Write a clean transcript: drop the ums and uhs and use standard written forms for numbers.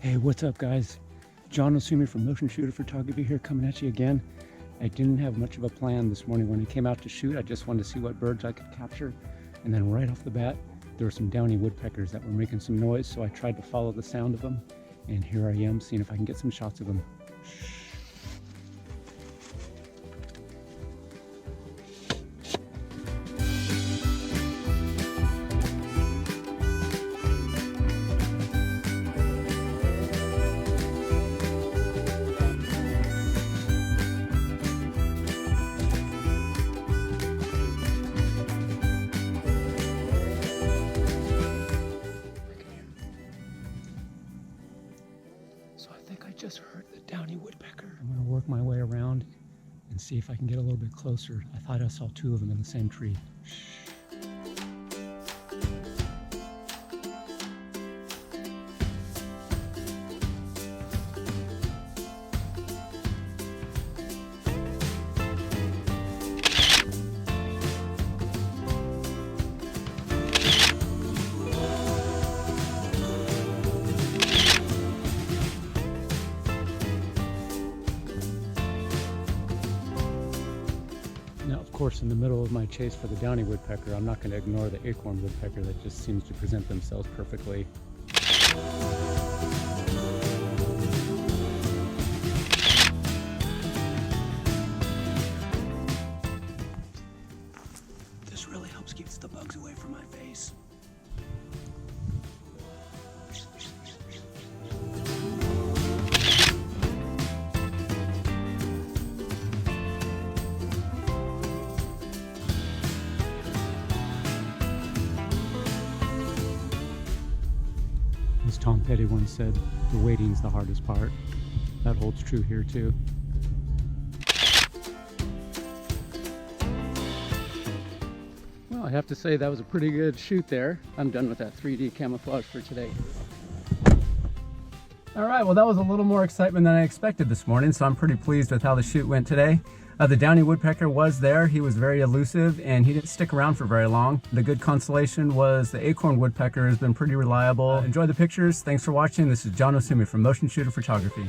Hey, what's up guys? John Osumi from Motionshooter Photography here, coming at you again. I didn't have much of a plan this morning when I came out to shoot. I just wanted to see what birds I could capture. And then right off the bat, there were some Downy Woodpeckers that were making some noise, so I tried to follow the sound of them. And here I am, seeing if I can get some shots of them. So I think I just heard the Downy Woodpecker. I'm gonna work my way around and see if I can get a little bit closer. I thought I saw two of them in the same tree. Now, of course, in the middle of my chase for the Downy Woodpecker, I'm not going to ignore the acorn woodpecker that just seems to present themselves perfectly. This really helps keep the bugs away from my face. As Tom Petty once said, the waiting's the hardest part. That holds true here too. Well, I have to say that was a pretty good shoot there. I'm done with that 3D camouflage for today. All right, well that was a little more excitement than I expected this morning, so I'm pretty pleased with how the shoot went today. The Downy Woodpecker was there. He was very elusive and he didn't stick around for very long. The good consolation was the acorn woodpecker has been pretty reliable. Enjoy the pictures. Thanks for watching. This is John Osumi from Motionshooter Photography.